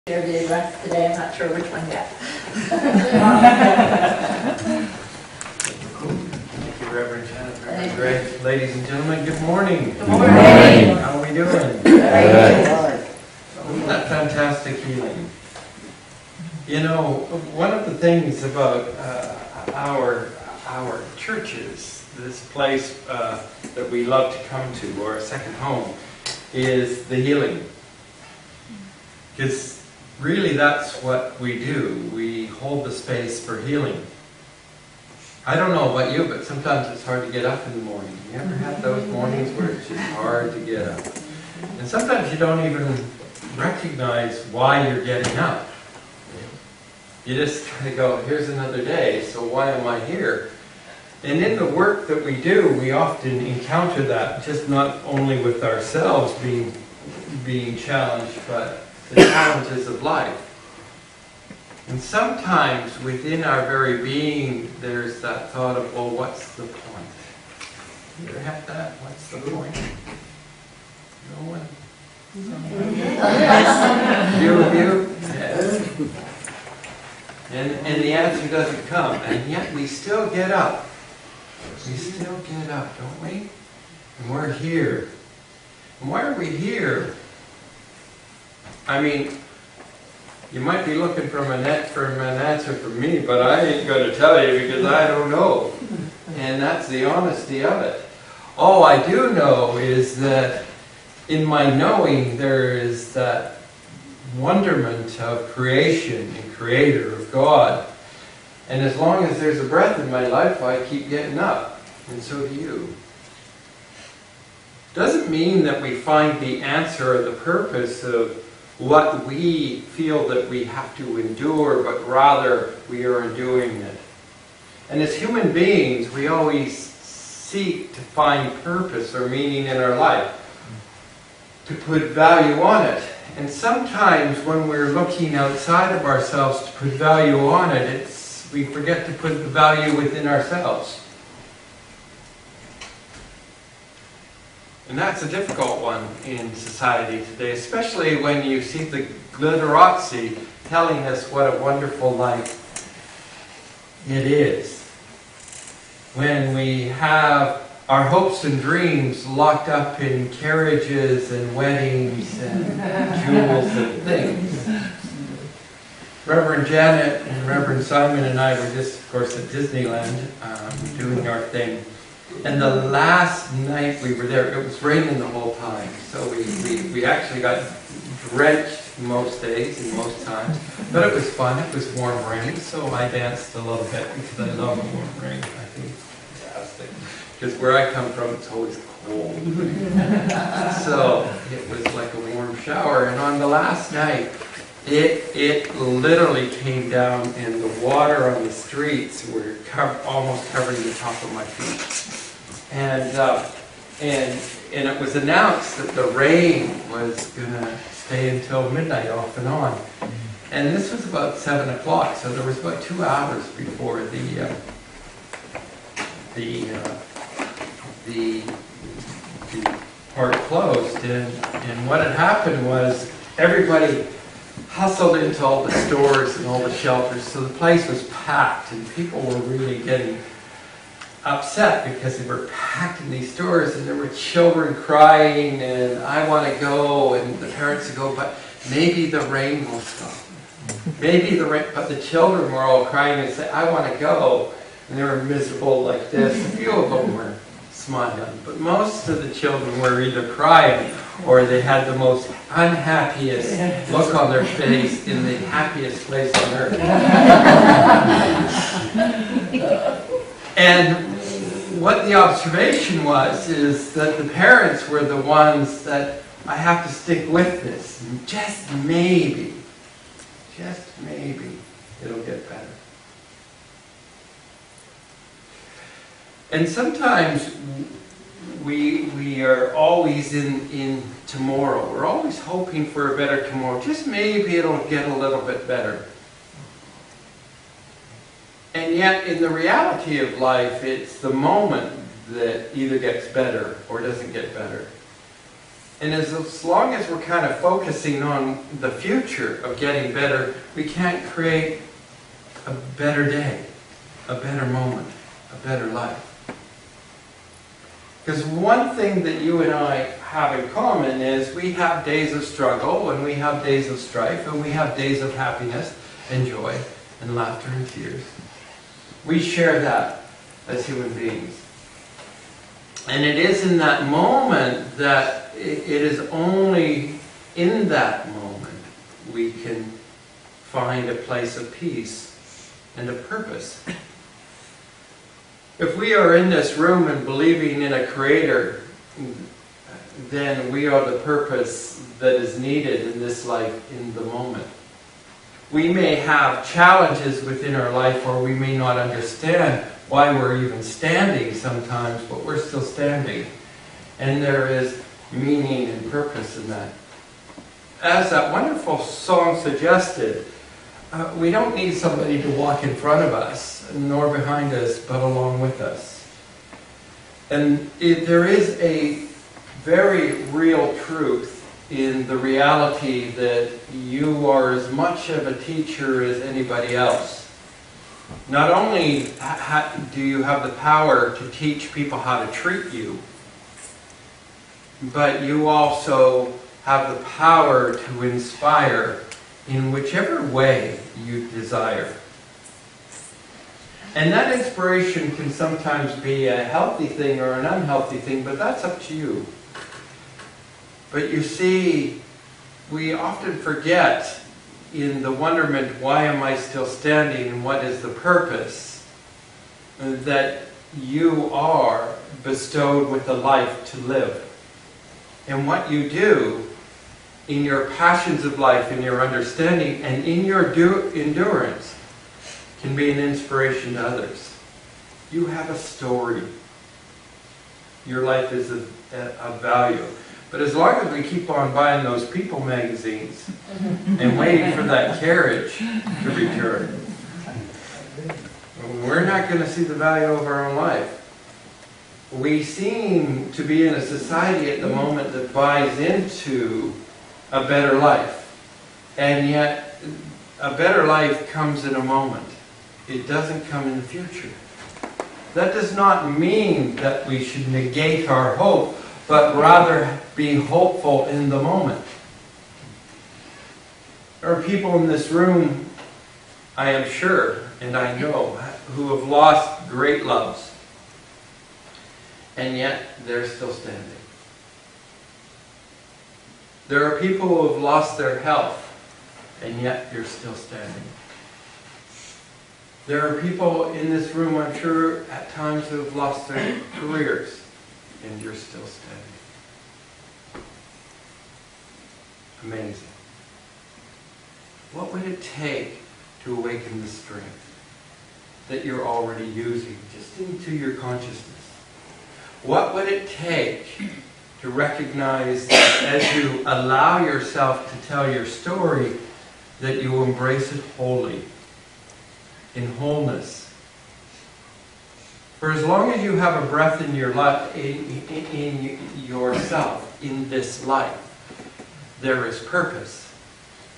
Did once today, I'm not sure which one yet. Thank you, Reverend Janet. Reverend Greg. Ladies and gentlemen, good morning. Good morning. How are we doing? Good. Isn't that fantastic healing? You know, one of the things about our churches, this place that we love to come to, or a second home, is the healing. Because really that's what we do. We hold the space for healing. I don't know about you, but sometimes it's hard to get up in the morning. You ever had those mornings where it's just hard to get up? And sometimes you don't even recognize why you're getting up. You just kind of go, here's another day, so why am I here? And in the work that we do, we often encounter that, just not only with ourselves being challenged, but the challenges of life. And sometimes within our very being, there's that thought of, well, what's the point? You ever have that? What's the point? No one? Few of you? Yes. And the answer doesn't come. And yet we still get up. We still get up, don't we? And we're here. And why are we here? I mean, you might be looking for an answer from me, but I ain't going to tell you because I don't know. And that's the honesty of it. All I do know is that in my knowing there is that wonderment of creation and Creator of God. And as long as there's a breath in my life, I keep getting up. And so do you. Doesn't mean that we find the answer or the purpose of what we feel that we have to endure, but rather we are enduring it. And as human beings, we always seek to find purpose or meaning in our life, to put value on it. And sometimes when we're looking outside of ourselves to put value on it, we forget to put the value within ourselves. And that's a difficult one in society today, especially when you see the glitterazzi telling us what a wonderful life it is. When we have our hopes and dreams locked up in carriages and weddings and jewels and things. Reverend Janet and Reverend Simon and I were just, of course, at Disneyland doing our thing. And the last night we were there, it was raining the whole time. So we actually got drenched most days and most times. But it was fun. It was warm rain, so I danced a little bit because I love warm rain. I think it's fantastic. Because where I come from, it's always cold. So it was like a warm shower. And on the last night, it literally came down and the water on the streets were almost covering the top of my feet. And it was announced that the rain was going to stay until midnight off and on. And this was about 7 o'clock, so there was about 2 hours before the park closed. And what had happened was everybody hustled into all the stores and all the shelters, so the place was packed, and people were really getting upset because they were packed in these stores, and there were children crying, and I want to go, and the parents would go, but maybe the rain will stop. Maybe the rain, but the children were all crying and say, I want to go, and they were miserable like this. A few of them were smiling, but most of the children were either crying or they had the most unhappiest look on their face in the happiest place on earth. And what the observation was is that the parents were the ones that, I have to stick with this. Just maybe it'll get better. And sometimes we are always in tomorrow. We're always hoping for a better tomorrow. Just maybe it'll get a little bit better. And yet, in the reality of life, it's the moment that either gets better or doesn't get better. And as long as we're kind of focusing on the future of getting better, we can't create a better day, a better moment, a better life. Because one thing that you and I have in common is we have days of struggle, and we have days of strife, and we have days of happiness and joy and laughter and tears. We share that as human beings. And it is in that moment that it is only in that moment we can find a place of peace and a purpose. If we are in this room and believing in a Creator, then we are the purpose that is needed in this life, in the moment. We may have challenges within our life, or we may not understand why we're even standing sometimes, but we're still standing. And there is meaning and purpose in that. As that wonderful song suggested, we don't need somebody to walk in front of us, nor behind us, but along with us. And there is a very real truth in the reality that you are as much of a teacher as anybody else. Not only do you have the power to teach people how to treat you, but you also have the power to inspire in whichever way you desire. And that inspiration can sometimes be a healthy thing or an unhealthy thing, but that's up to you. But you see, we often forget in the wonderment, why am I still standing and what is the purpose, that you are bestowed with a life to live. And what you do in your passions of life, in your understanding, and in your endurance can be an inspiration to others. You have a story. Your life is of value. But as long as we keep on buying those People magazines and waiting for that carriage to return, we're not going to see the value of our own life. We seem to be in a society at the moment that buys into a better life. And yet, a better life comes in a moment. It doesn't come in the future. That does not mean that we should negate our hope, but rather be hopeful in the moment. There are people in this room, I am sure, and I know, who have lost great loves. And yet, they're still standing. There are people who have lost their health, and yet you're still standing. There are people in this room, I'm sure, at times who have lost their careers, and you're still standing. Amazing. What would it take to awaken the strength that you're already using just into your consciousness? What would it take to recognize that as you allow yourself to tell your story, that you embrace it wholly, in wholeness? For as long as you have a breath in your life, in yourself, in this life, there is purpose.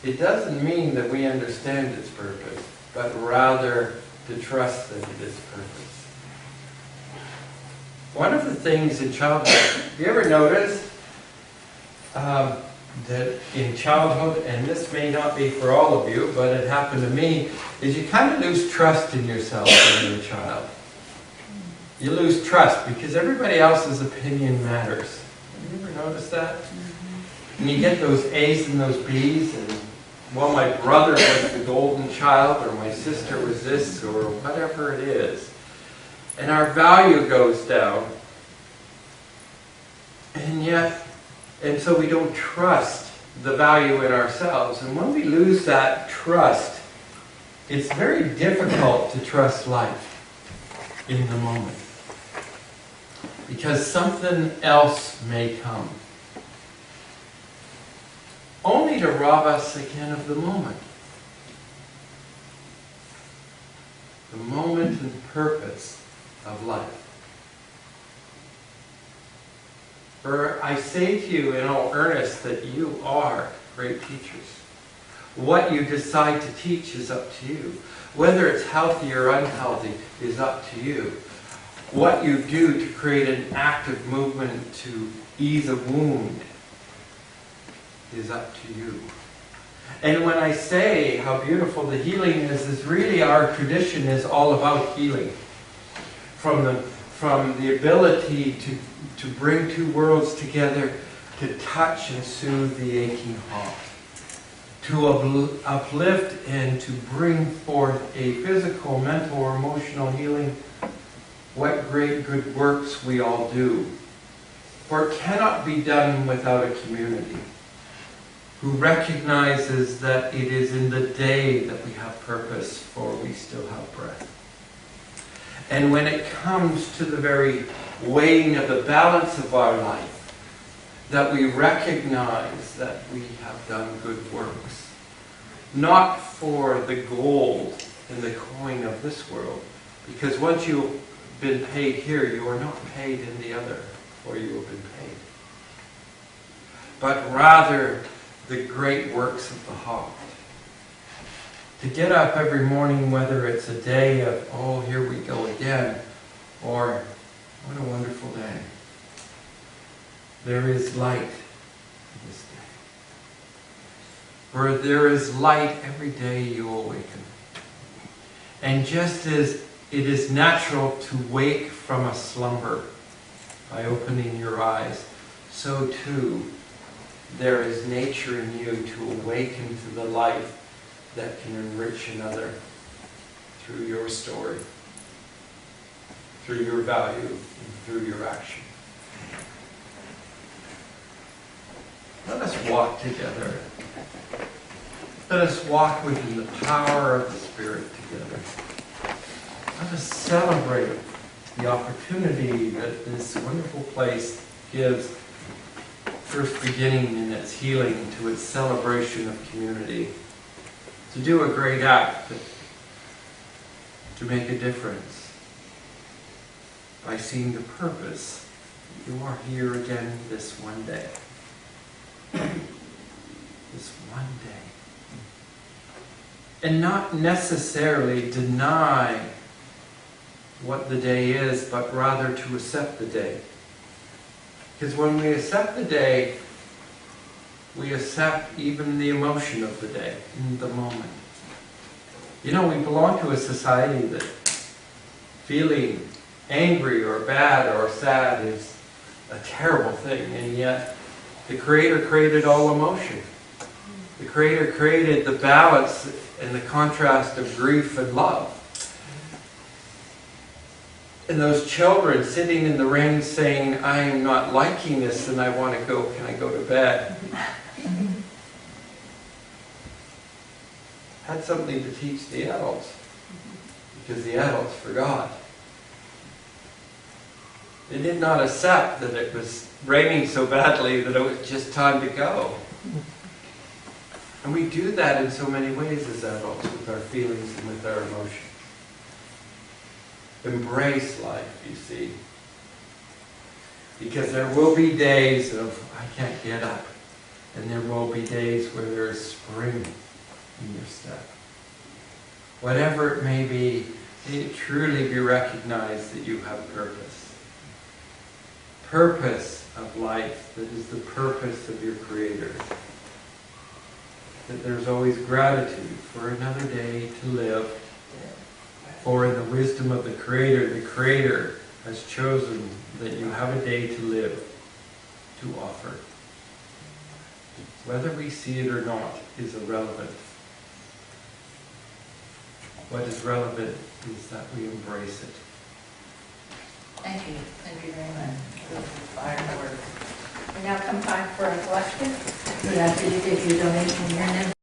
It doesn't mean that we understand its purpose, but rather to trust that it is purpose. One of the things in childhood, have you ever noticed that in childhood, and this may not be for all of you, but it happened to me, is you kind of lose trust in yourself when you're a child. You lose trust because everybody else's opinion matters. Have you ever noticed that? And you get those A's and those B's, and well, my brother was the golden child, or my sister was this, or whatever it is. And our value goes down. And so we don't trust the value in ourselves. And when we lose that trust, it's very difficult to trust life in the moment. Because something else may come, only to rob us again of the moment. The moment and purpose of life. For I say to you in all earnest that you are great teachers. What you decide to teach is up to you. Whether it's healthy or unhealthy is up to you. What you do to create an active movement to ease a wound is up to you. And when I say how beautiful the healing is really our tradition is all about healing. From the ability to bring two worlds together, to touch and soothe the aching heart, to uplift and to bring forth a physical, mental, or emotional healing. What great good works we all do. For it cannot be done without a community who recognizes that it is in the day that we have purpose, for we still have breath. And when it comes to the very weighing of the balance of our life, that we recognize that we have done good works, not for the gold and the coin of this world, because once you've been paid here, you are not paid in the other, for you have been paid. But rather, the great works of the heart. To get up every morning, whether it's a day of, oh, here we go again, or, what a wonderful day. There is light in this day. For there is light every day you awaken. And just as it is natural to wake from a slumber by opening your eyes, so too there is nature in you to awaken to the life that can enrich another through your story, through your value, and through your action. Let us walk together. Let us walk within the power of the Spirit together. Let us celebrate the opportunity that this wonderful place gives, first beginning in its healing to its celebration of community, to do a great act, to make a difference by seeing the purpose. You are here again this one day. This one day. And not necessarily deny what the day is, but rather to accept the day. Because when we accept the day, we accept even the emotion of the day, in the moment. You know, we belong to a society that feeling angry or bad or sad is a terrible thing, and yet the Creator created all emotion. The Creator created the balance and the contrast of grief and love. And those children sitting in the rain saying, I am not liking this and I want to go, can I go to bed? Had something to teach the adults, because the adults forgot. They did not accept that it was raining so badly that it was just time to go. And we do that in so many ways as adults, with our feelings and with our emotions. Embrace life, you see. Because there will be days of, I can't get up. And there will be days where there is spring in your step. Whatever it may be, may it truly be recognized that you have purpose. Purpose of life that is the purpose of your Creator. That there's always gratitude for another day to live. For in the wisdom of the Creator has chosen that you have a day to live, to offer. Whether we see it or not is irrelevant. What is relevant is that we embrace it. Thank you. Thank you very much for those inspiring words. We now come time for a collection. We ask you to give your donation, your name,